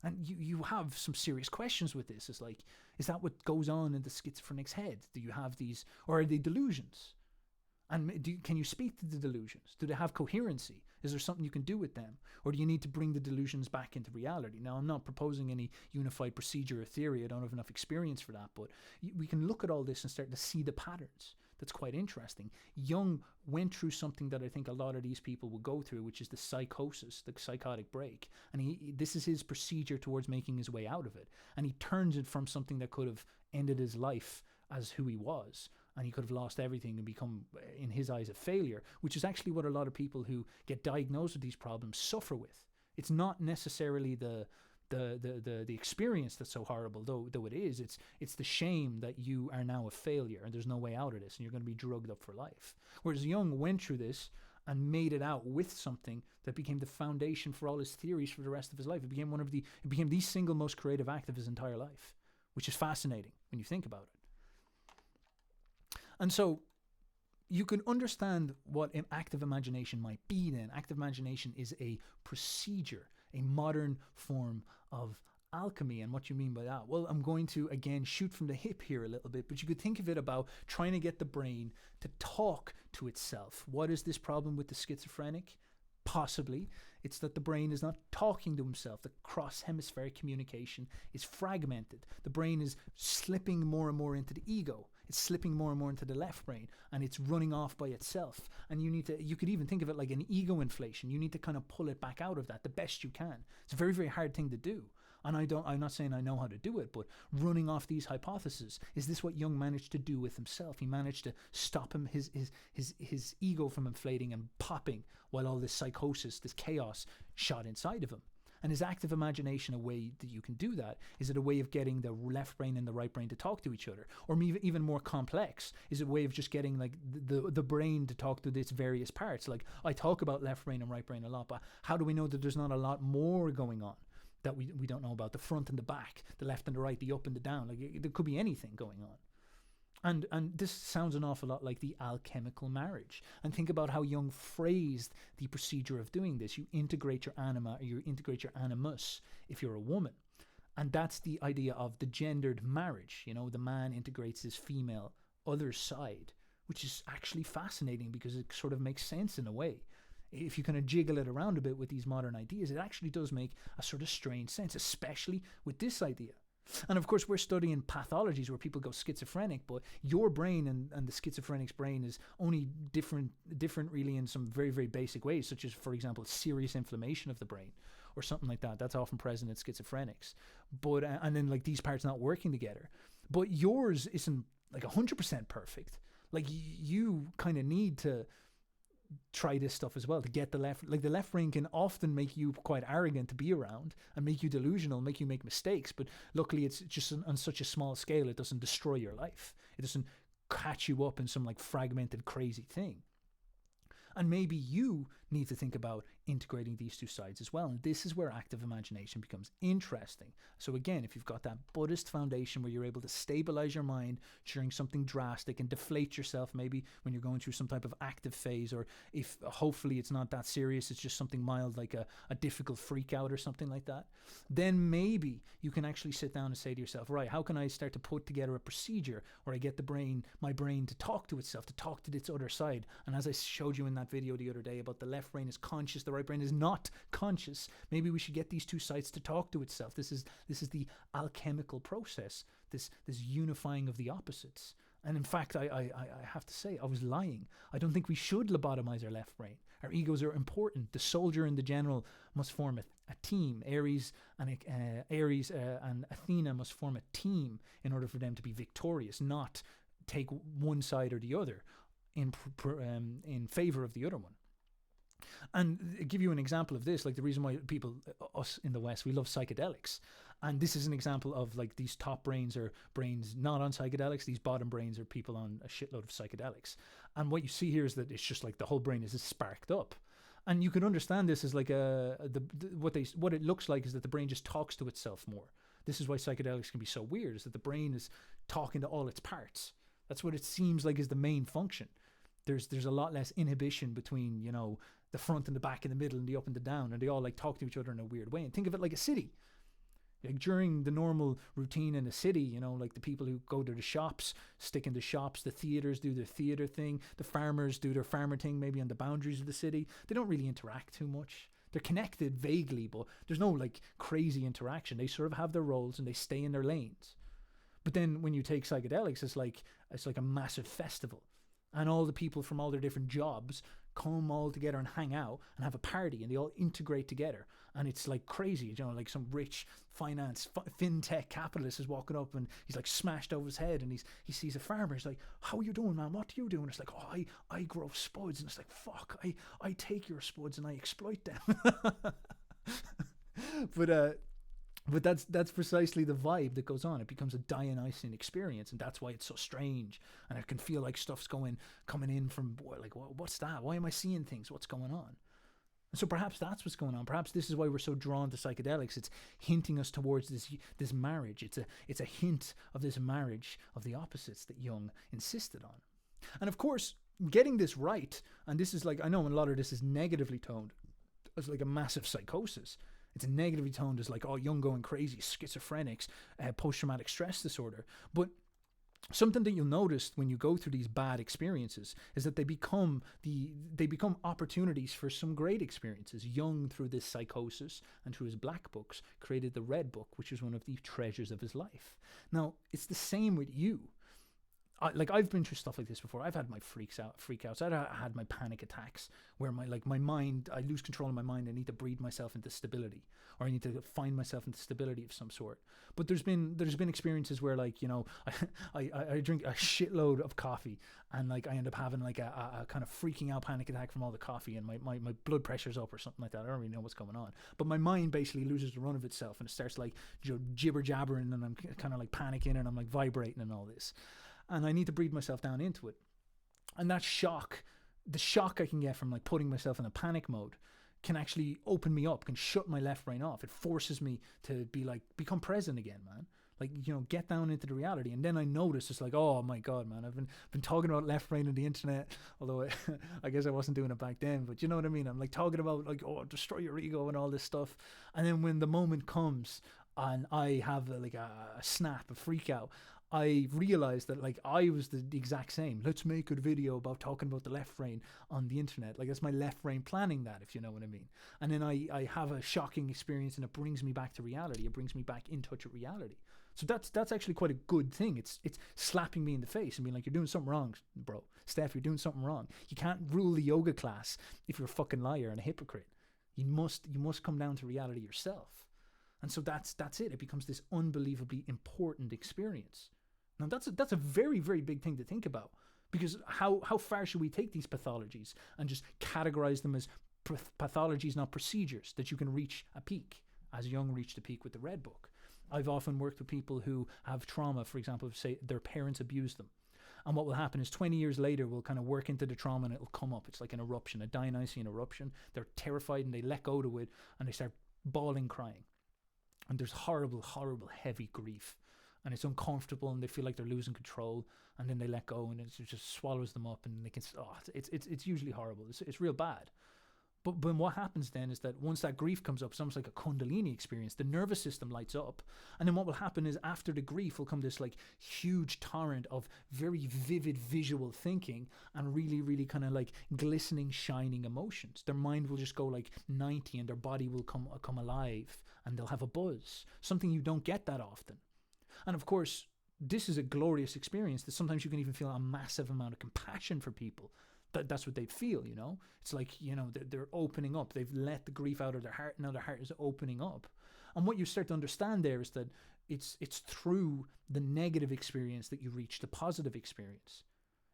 And you have some serious questions with this. It's like, is that what goes on in the schizophrenic's head? Do you have these, or are they delusions? And can you speak to the delusions? Do they have coherency? Is there something you can do with them? Or do you need to bring the delusions back into reality? Now, I'm not proposing any unified procedure or theory. I don't have enough experience for that. But we can look at all this and start to see the patterns. That's quite interesting. Jung went through something that I think a lot of these people will go through, which is the psychosis, the psychotic break. And this is his procedure towards making his way out of it. And he turns it from something that could have ended his life as who he was, and he could have lost everything and become, in his eyes, a failure, which is actually what a lot of people who get diagnosed with these problems suffer with. It's not necessarily the experience that's so horrible, though it is. It's the shame that you are now a failure and there's no way out of this and you're going to be drugged up for life. Whereas Jung went through this and made it out with something that became the foundation for all his theories for the rest of his life. It became the single most creative act of his entire life, which is fascinating when you think about it. And so you can understand what an active imagination might be then. Active imagination is a procedure, a modern form of alchemy. And what you mean by that? Well, I'm going to, again, shoot from the hip here a little bit, but you could think of it about trying to get the brain to talk to itself. What is this problem with the schizophrenic? Possibly it's that the brain is not talking to himself. The cross-hemispheric communication is fragmented. The brain is slipping more and more into the ego. It's slipping more and more into the left brain, and it's running off by itself. And you could even think of it like an ego inflation. You need to kind of pull it back out of that the best you can. It's a very, very hard thing to do. And I'm not saying I know how to do it, but running off these hypotheses, is this what Jung managed to do with himself? He managed to stop his ego from inflating and popping while all this psychosis, this chaos shot inside of him. And is active imagination a way that you can do that? Is it a way of getting the left brain and the right brain to talk to each other? Or even more complex, is it a way of just getting like the brain to talk to its various parts? Like, I talk about left brain and right brain a lot, but how do we know that there's not a lot more going on that we don't know about? The front and the back, the left and the right, the up and the down. Like, there could be anything going on. And this sounds an awful lot like the alchemical marriage. And think about how Jung phrased the procedure of doing this. You integrate your anima, or you integrate your animus if you're a woman. And that's the idea of the gendered marriage. The man integrates his female other side, which is actually fascinating because it sort of makes sense in a way. If you kind of jiggle it around a bit with these modern ideas, it actually does make a sort of strange sense, especially with this idea. And of course, we're studying pathologies where people go schizophrenic, but your brain and the schizophrenic's brain is only different really in some very, very basic ways, such as, for example, serious inflammation of the brain or something like that. That's often present in schizophrenics. But and then like these parts not working together. But yours isn't like 100% perfect. Like you kind of need to try this stuff as well to get the left brain can often make you quite arrogant to be around and make you delusional, make you make mistakes, but luckily it's just on such a small scale it doesn't destroy your life. It doesn't catch you up in some like fragmented crazy thing. And maybe you need to think about integrating these two sides as well. And this is where active imagination becomes interesting. So again, if you've got that Buddhist foundation where you're able to stabilize your mind during something drastic and deflate yourself, maybe when you're going through some type of active phase, or if hopefully it's not that serious, it's just something mild like a difficult freak out or something like that, then maybe you can actually sit down and say to yourself, right, how can I start to put together a procedure where I get my brain to talk to itself, to talk to its other side. And as I showed you in that video the other day about the left brain is conscious, the right brain is not conscious, maybe we should get these two sides to talk to itself. This is the alchemical process, this unifying of the opposites. And in fact, I have to say, I was lying. I don't think we should lobotomize our left brain. Our egos are important. The soldier and the general must form a team. Ares and Athena must form a team in order for them to be victorious, not take one side or the other in favor of the other one. And I'll give you an example of this, like the reason why people, us in the West, we love psychedelics. And this is an example of like these top brains are brains not on psychedelics. These bottom brains are people on a shitload of psychedelics. And what you see here is that it's just like the whole brain is just sparked up. And you can understand this as like what it looks like is that the brain just talks to itself more. This is why psychedelics can be so weird, is that the brain is talking to all its parts. That's what it seems like is the main function. There's a lot less inhibition between, you know, the front and the back and the middle and the up and the down, and they all like talk to each other in a weird way. And think of it like a city. Like during the normal routine in a city, you know, like the people who go to the shops, stick in the shops, the theaters do their theater thing, the farmers do their farmer thing, maybe on the boundaries of the city. They don't really interact too much. They're connected vaguely, but there's no like crazy interaction. They sort of have their roles and they stay in their lanes. But then when you take psychedelics, it's like a massive festival. And all the people from all their different jobs come all together and hang out and have a party, and they all integrate together. And it's like crazy, you know, like some rich fintech capitalist is walking up and he's like smashed over his head, and he sees a farmer. He's like, "How are you doing, man? What do you do?" And it's like, "Oh, I grow spuds." And it's like, "Fuck, I take your spuds and I exploit them." But that's precisely the vibe that goes on. It becomes a Dionysian experience, and that's why it's so strange. And it can feel like stuff's coming in from, like, what's that? Why am I seeing things? What's going on? And so perhaps that's what's going on. Perhaps this is why we're so drawn to psychedelics. It's hinting us towards this marriage. It's a hint of this marriage of the opposites that Jung insisted on. And of course, getting this right, and this is like, I know a lot of this is negatively toned as like a massive psychosis. It's negatively toned as like, oh, Jung going crazy, schizophrenics, post-traumatic stress disorder. But something that you'll notice when you go through these bad experiences is that they become opportunities for some great experiences. Jung, through this psychosis and through his black books, created the red book, which is one of the treasures of his life. Now, it's the same with you. I've been through stuff like this before. I've had my freakouts. I've had my panic attacks where my mind, I lose control of my mind. I need to breed myself into stability, or I need to find myself into stability of some sort. But there's been experiences where, like, you know, I drink a shitload of coffee, and like I end up having like a kind of freaking out panic attack from all the coffee, and my blood pressure's up or something like that. I don't really know what's going on. But my mind basically loses the run of itself, and it starts like jibber jabbering, and I'm kind of like panicking, and I'm like vibrating and all this. And I need to breathe myself down into it. And that shock, the shock I can get from like putting myself in a panic mode, can actually open me up, can shut my left brain off. It forces me to become present again, man. Like, you know, get down into the reality. And then I notice it's like, oh my God, man, I've been talking about left brain on the internet, although I guess I wasn't doing it back then, but you know what I mean? I'm like talking about like, oh, destroy your ego and all this stuff. And then when the moment comes and I have a snap, a freak out, I realized that like I was the exact same. Let's make a video about talking about the left brain on the internet. Like, that's my left brain planning that, if you know what I mean. And then I have a shocking experience, and it brings me back to reality. It brings me back in touch with reality. So that's actually quite a good thing. It's slapping me in the face and being like, you're doing something wrong, bro. Steph, you're doing something wrong. You can't rule the yoga class if you're a fucking liar and a hypocrite. You must come down to reality yourself. And so that's it. It becomes this unbelievably important experience. Now, that's a very, very big thing to think about, because how far should we take these pathologies and just categorize them as pathologies, not procedures, that you can reach a peak, as Jung reached a peak with the Red Book. I've often worked with people who have trauma, for example, say their parents abused them. And what will happen is 20 years later, we'll kind of work into the trauma and it'll come up. It's like an eruption, a Dionysian eruption. They're terrified and they let go to it and they start bawling, crying. And there's horrible, horrible, heavy grief. And it's uncomfortable and they feel like they're losing control, and then they let go and it just swallows them up, and they can, it's usually horrible. It's real bad. But what happens then is that once that grief comes up, it's almost like a Kundalini experience. The nervous system lights up. And then what will happen is after the grief will come this like huge torrent of very vivid visual thinking and really, really kind of like glistening, shining emotions. Their mind will just go like 90 and their body will come alive and they'll have a buzz, something you don't get that often. And of course, this is a glorious experience that sometimes you can even feel a massive amount of compassion for people. That's what they feel, you know. It's like, you know, they're opening up. They've let the grief out of their heart. Now their heart is opening up. And what you start to understand there is that it's through the negative experience that you reach the positive experience.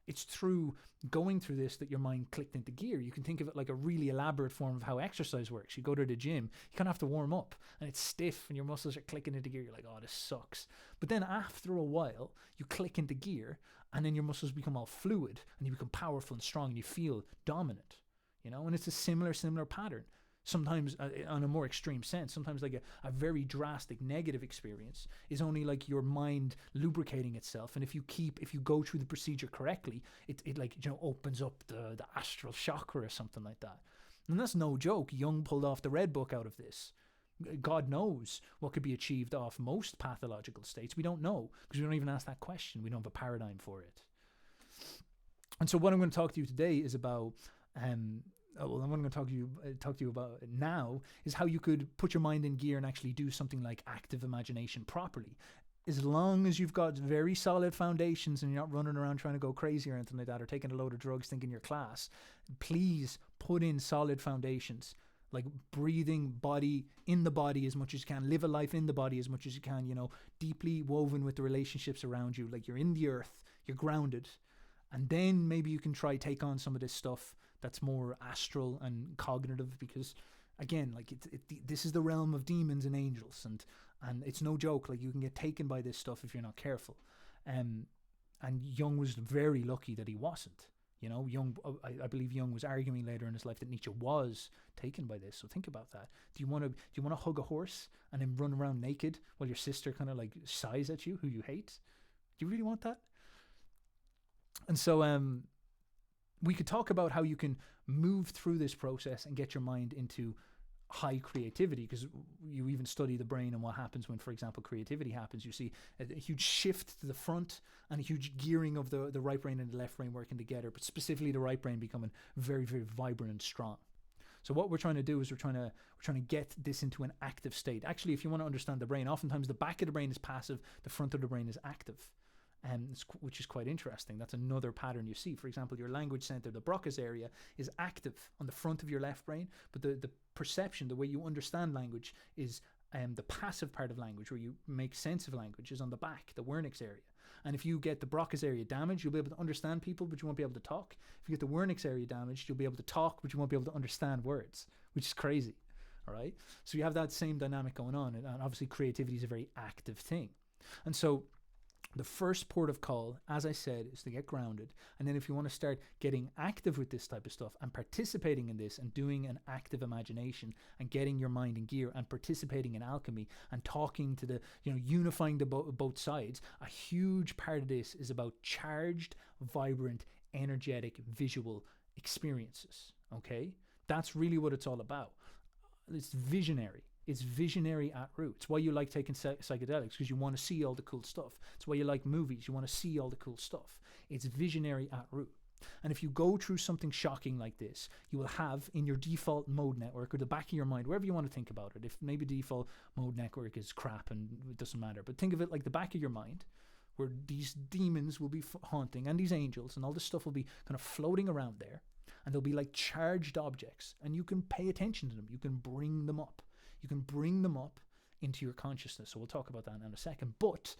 It's through going through this that your mind clicked into gear. You can think of it like a really elaborate form of how exercise works. You go to the gym, you kind of have to warm up and it's stiff and your muscles are clicking into gear. You're like, oh, this sucks. But then after a while, you click into gear and then your muscles become all fluid and you become powerful and strong and you feel dominant, you know? And it's a similar pattern. Sometimes on a more extreme sense, sometimes like a very drastic negative experience is only like your mind lubricating itself. And if you go through the procedure correctly, it like, you know, opens up the astral chakra or something like that. And that's no joke. Jung pulled off the Red Book out of this. God knows what could be achieved off most pathological states. We don't know because we don't even ask that question. We don't have a paradigm for it. And so what I'm going to talk to you today is about what I'm going to talk to you about now is how you could put your mind in gear and actually do something like active imagination properly. As long as you've got very solid foundations and you're not running around trying to go crazy or anything like that, or taking a load of drugs thinking you're class, please put in solid foundations, like breathing body in the body as much as you can, live a life in the body as much as you can, you know, deeply woven with the relationships around you, like you're in the earth, you're grounded. And then maybe you can try take on some of this stuff that's more astral and cognitive, because again, like this is the realm of demons and angels, and it's no joke. Like you can get taken by this stuff if you're not careful. And Jung was very lucky that he wasn't. You know, Jung, I believe Jung was arguing later in his life that Nietzsche was taken by this. So think about that. Do you want to hug a horse and then run around naked while your sister kind of like sighs at you, who you hate? Do you really want that? And so we could talk about how you can move through this process and get your mind into high creativity, because you even study the brain and what happens when, for example, creativity happens. You see a huge shift to the front and a huge gearing of the right brain and the left brain working together, but specifically the right brain becoming very, very vibrant and strong. So what we're trying to do is we're trying to get this into an active state. Actually, if you want to understand the brain, oftentimes the back of the brain is passive, the front of the brain is active. Which is quite interesting. That's another pattern you see. For example, your language center, the Broca's area, is active on the front of your left brain, but the perception, the way you understand language, is the passive part of language, where you make sense of language, is on the back, the Wernicke's area. And if you get the Broca's area damaged, you'll be able to understand people, but you won't be able to talk. If you get the Wernicke's area damaged, you'll be able to talk, but you won't be able to understand words, which is crazy. All right? So you have that same dynamic going on, and obviously creativity is a very active thing. And so the first port of call, as I said, is to get grounded. And then if you want to start getting active with this type of stuff and participating in this and doing an active imagination and getting your mind in gear and participating in alchemy and talking to unifying the both sides, a huge part of this is about charged, vibrant, energetic, visual experiences. Okay? That's really what it's all about. It's visionary. It's visionary at root. It's why you like taking psychedelics, because you want to see all the cool stuff. It's why you like movies. You want to see all the cool stuff. It's visionary at root. And if you go through something shocking like this, you will have in your default mode network, or the back of your mind, wherever you want to think about it. If maybe default mode network is crap and it doesn't matter, but think of it like the back of your mind, where these demons will be haunting, and these angels and all this stuff will be kind of floating around there, and they'll be like charged objects, and you can pay attention to them. You can bring them up. You can bring them up into your consciousness. So we'll talk about that in a second. But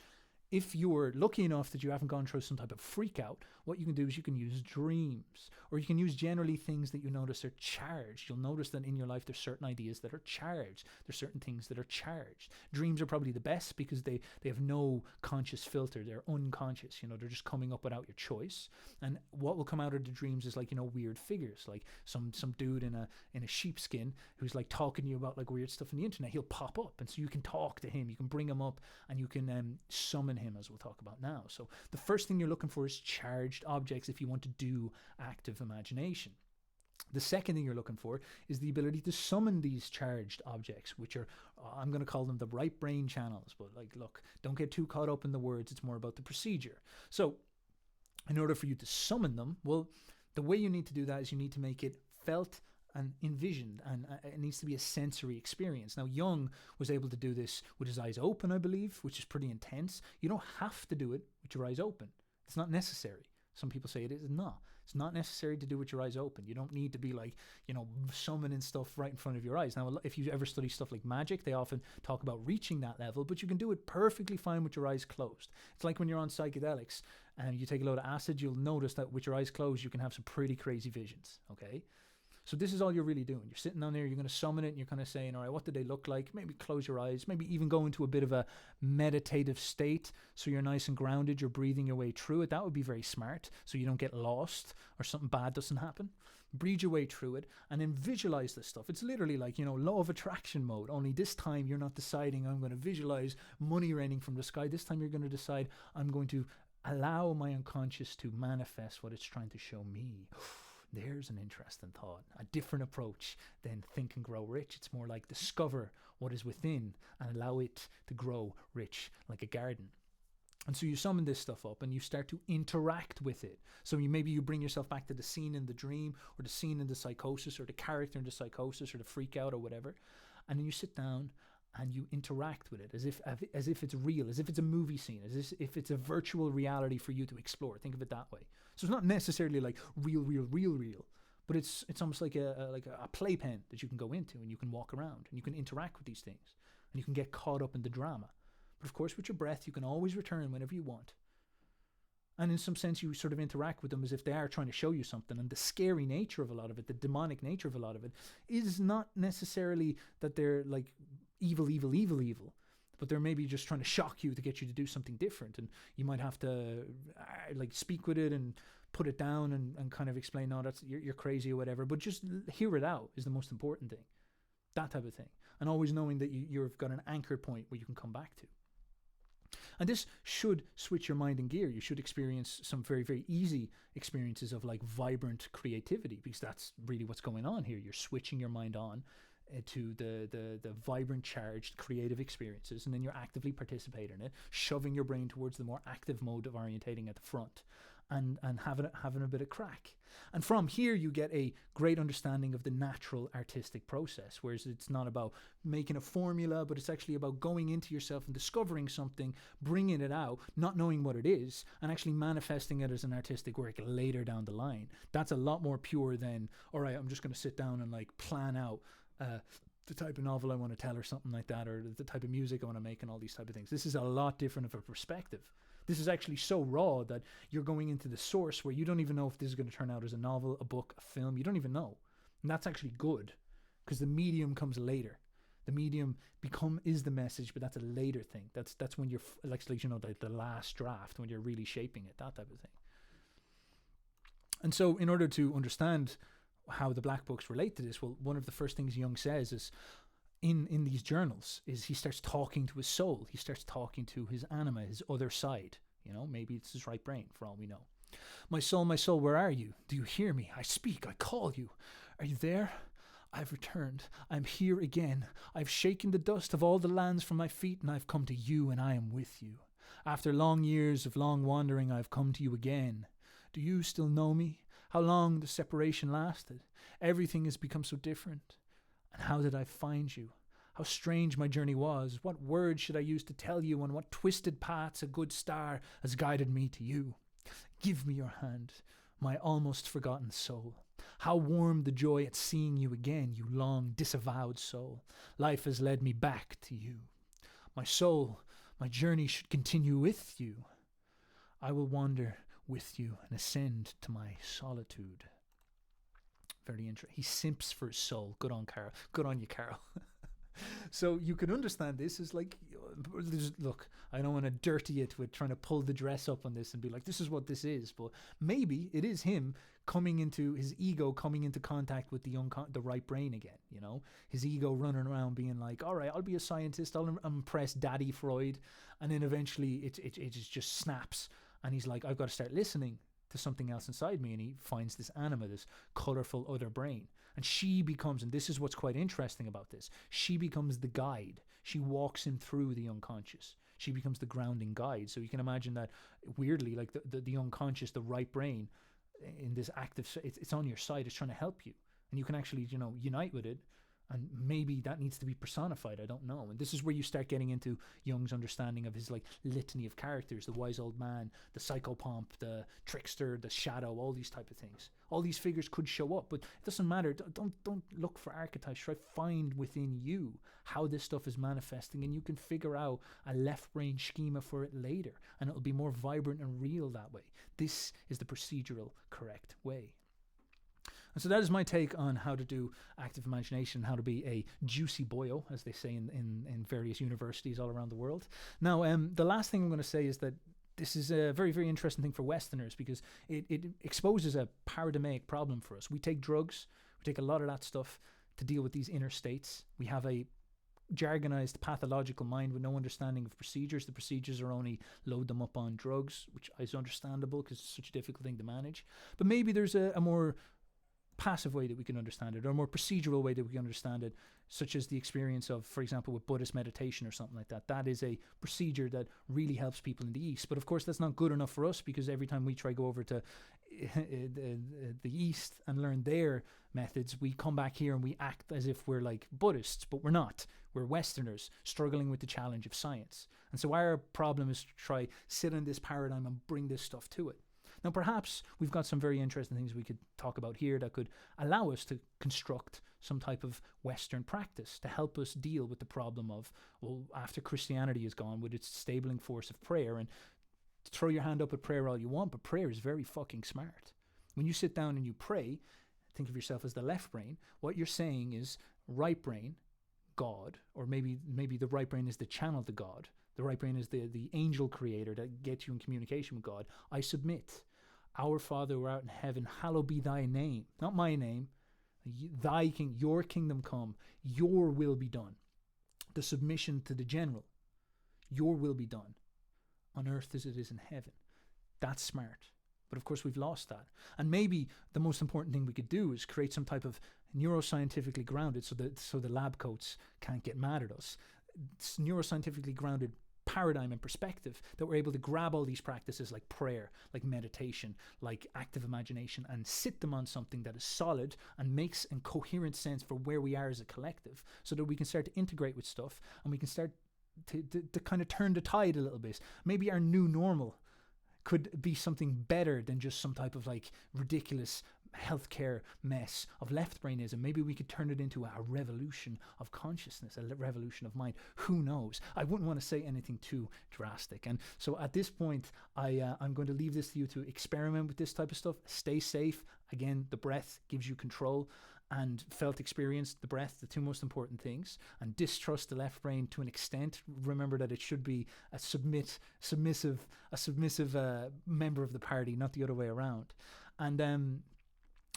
If you're lucky enough that you haven't gone through some type of freak out, what you can do is you can use dreams, or you can use generally things that you notice are charged. You'll notice that in your life there's certain ideas that are charged. There's certain things that are charged. Dreams are probably the best because they have no conscious filter. They're unconscious. They're just coming up without your choice. And what will come out of the dreams is like, weird figures, like some dude in a sheepskin who's like talking to you about like weird stuff on the internet. He'll pop up, and so you can talk to him, you can bring him up, and you can summon him, as we'll talk about now. So the first thing you're looking for is charged objects if you want to do active imagination. The second thing you're looking for is the ability to summon these charged objects, which are, I'm going to call them the right brain channels. But like, look, don't get too caught up in the words. It's more about the procedure. So in order for you to summon them, well, the way you need to do that is you need to make it felt and envisioned, and it needs to be a sensory experience. Now, Jung was able to do this with his eyes open, I believe, which is pretty intense. You don't have to do it with your eyes open. It's not necessary. Some people say it is not. It's not necessary to do with your eyes open. You don't need to be like, summoning stuff right in front of your eyes. Now, if you ever study stuff like magic, they often talk about reaching that level, but you can do it perfectly fine with your eyes closed. It's like when you're on psychedelics and you take a load of acid, you'll notice that with your eyes closed, you can have some pretty crazy visions, okay? So this is all you're really doing. You're sitting down there, you're going to summon it, and you're kind of saying, all right, what do they look like? Maybe close your eyes, maybe even go into a bit of a meditative state so you're nice and grounded, you're breathing your way through it. That would be very smart so you don't get lost or something bad doesn't happen. Breathe your way through it and then visualize this stuff. It's literally like, law of attraction mode, only this time you're not deciding I'm going to visualize money raining from the sky. This time you're going to decide I'm going to allow my unconscious to manifest what it's trying to show me. There's an interesting thought, a different approach than Think and Grow Rich. It's more like discover what is within and allow it to grow rich like a garden. And so you summon this stuff up and you start to interact with it. So maybe you bring yourself back to the scene in the dream or the scene in the psychosis or the character in the psychosis or the freak out or whatever. And then you sit down and you interact with it as if it's real, as if it's a movie scene, as if it's a virtual reality for you to explore. Think of it that way. So it's not necessarily like real, but it's almost like a playpen that you can go into and you can walk around and you can interact with these things and you can get caught up in the drama. But of course, with your breath, you can always return whenever you want. And in some sense, you sort of interact with them as if they are trying to show you something. And the scary nature of a lot of it, the demonic nature of a lot of it, is not necessarily that they're like evil, but they're maybe just trying to shock you to get you to do something different. And you might have to speak with it and put it down and kind of explain, no, you're crazy or whatever. But just hear it out is the most important thing. That type of thing. And always knowing that you've got an anchor point where you can come back to. And this should switch your mind in gear. You should experience some very, very easy experiences of like vibrant creativity, because that's really what's going on here. You're switching your mind on to the vibrant, charged, creative experiences, and then you're actively participating in it, shoving your brain towards the more active mode of orientating at the front and having a bit of crack. And from here, you get a great understanding of the natural artistic process, whereas it's not about making a formula, but it's actually about going into yourself and discovering something, bringing it out, not knowing what it is, and actually manifesting it as an artistic work later down the line. That's a lot more pure than, all right, I'm just going to sit down and like plan out the type of novel I want to tell or something like that, or the type of music I want to make and all these type of things. This is a lot different of a perspective. This is actually so raw that you're going into the source where you don't even know if this is going to turn out as a novel, a book, a film. You don't even know. And that's actually good, because the medium comes later. The medium is the message, but that's a later thing. That's when you're the last draft, when you're really shaping it, that type of thing. And so in order to understand how the black books relate to this, well, one of the first things Jung says is in these journals is he starts talking to his soul. He starts talking to his anima, his other side. Maybe it's his right brain, for all we know. My soul, where are you? Do you hear me? I speak, I call you. Are you there? I've returned. I'm here again. I've shaken the dust of all the lands from my feet, and I've come to you, and I am with you. After long years of long wandering, I've come to you again. Do you still know me? How long the separation lasted? Everything has become so different. And how did I find you? How strange my journey was. What words should I use to tell you, on what twisted paths a good star has guided me to you? Give me your hand, my almost forgotten soul. How warm the joy at seeing you again, you long disavowed soul. Life has led me back to you. My soul, My journey should continue with you. I will wander with you and ascend to my solitude. Very interesting. He simps for his soul. Good on Carol. Good on you, Carol. So you can understand this as like, look, I don't want to dirty it with trying to pull the dress up on this and be like, this is what this is. But maybe it is him coming into his ego, coming into contact with the right brain again. You know, his ego running around being like, all right, I'll be a scientist. I'll impress Daddy Freud. And then eventually it just snaps. And he's like, I've got to start listening to something else inside me. And he finds this anima, this colorful other brain. And she becomes, and this is what's quite interesting about this, she becomes the guide. She walks him through the unconscious. She becomes the grounding guide. So you can imagine that, weirdly, like the unconscious, the right brain, in this active, it's on your side, it's trying to help you. And you can actually, unite with it. And maybe that needs to be personified. I don't know. And this is where you start getting into Jung's understanding of his like litany of characters: the wise old man, the psychopomp, the trickster, the shadow, all these type of things. All these figures could show up, but it doesn't matter. Don't look for archetypes. Try find within you how this stuff is manifesting, and you can figure out a left brain schema for it later, and it'll be more vibrant and real that way. This is the procedural correct way. And so that is my take on how to do active imagination, how to be a juicy boyo, as they say in various universities all around the world. Now, the last thing I'm going to say is that this is a very, very interesting thing for Westerners, because it exposes a paradigmatic problem for us. We take drugs, we take a lot of that stuff to deal with these inner states. We have a jargonized pathological mind with no understanding of procedures. The procedures are only load them up on drugs, which is understandable because it's such a difficult thing to manage. But maybe there's a more passive way that we can understand it, or a more procedural way that we can understand it, such as the experience of, for example, with Buddhist meditation or something like that. That is a procedure that really helps people in the East. But of course, that's not good enough for us, because every time we try go over to the East and learn their methods, we come back here and we act as if we're like Buddhists, but we're not. We're Westerners struggling with the challenge of science. And so our problem is to try sit in this paradigm and bring this stuff to it. Now, perhaps we've got some very interesting things we could talk about here that could allow us to construct some type of Western practice to help us deal with the problem of, well, after Christianity is gone, with its stabling force of prayer. And throw your hand up at prayer all you want, but prayer is very fucking smart. When you sit down and you pray, think of yourself as the left brain. What you're saying is, right brain, God, or maybe the right brain is the channel to God. The right brain is the angel creator that gets you in communication with God. I submit. Our Father who art in heaven, hallowed be thy name. Not my name. Your kingdom come. Your will be done. The submission to the general. Your will be done. On earth as it is in heaven. That's smart. But of course we've lost that. And maybe the most important thing we could do is create some type of neuroscientifically grounded, so the lab coats can't get mad at us. It's neuroscientifically grounded paradigm and perspective that we're able to grab all these practices like prayer, like meditation, like active imagination, and sit them on something that is solid and makes a coherent sense for where we are as a collective, so that we can start to integrate with stuff, and we can start to kind of turn the tide a little bit. Maybe our new normal could be something better than just some type of like ridiculous healthcare mess of left brainism. Maybe we could turn it into a revolution of consciousness, a revolution of mind. Who knows? I wouldn't want to say anything too drastic. And so at this point, I'm going to leave this to you to experiment with this type of stuff. Stay safe. Again, the breath gives you control, and felt experience, the breath, the two most important things. And distrust the left brain to an extent. Remember that it should be a submissive member of the party, not the other way around.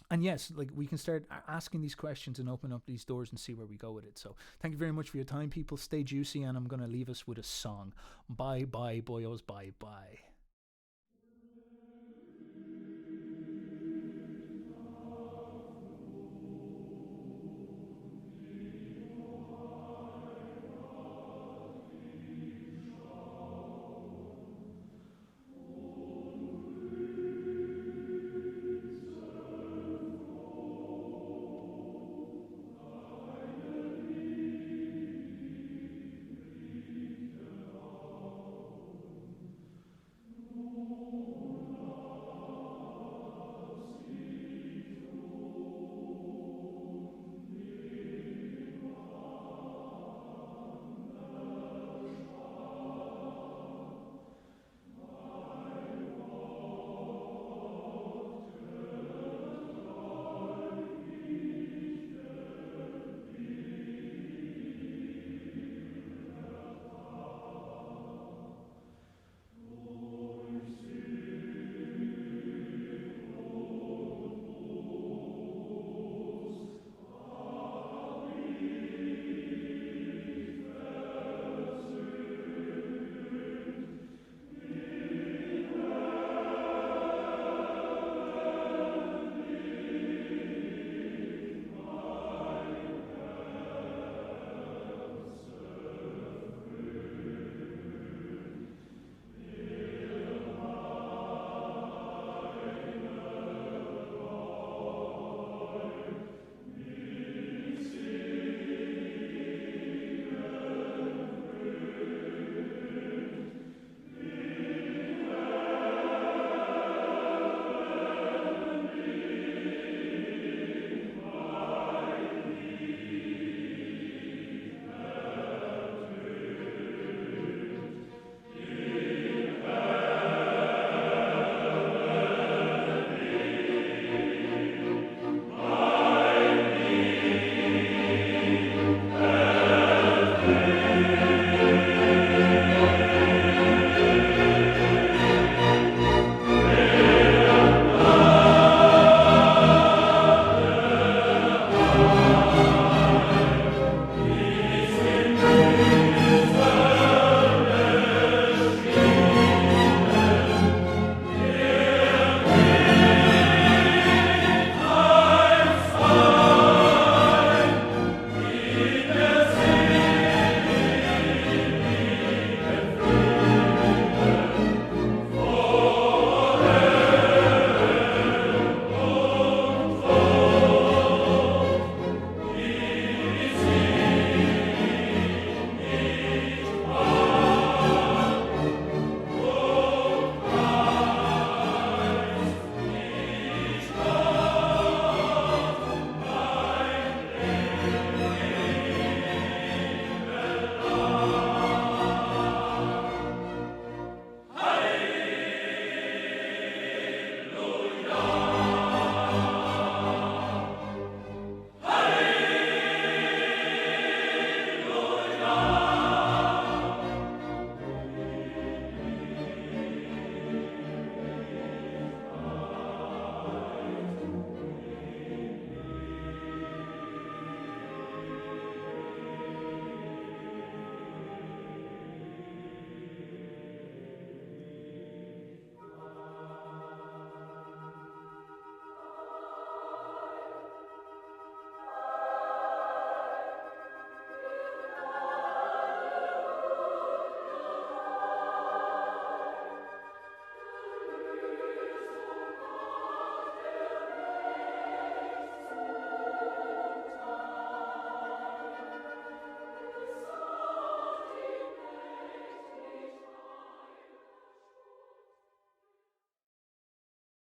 And yes, like, we can start asking these questions and open up these doors and see where we go with it. So thank you very much for your time, people. Stay juicy, and I'm going to leave us with a song. Bye bye, boyos. Bye bye.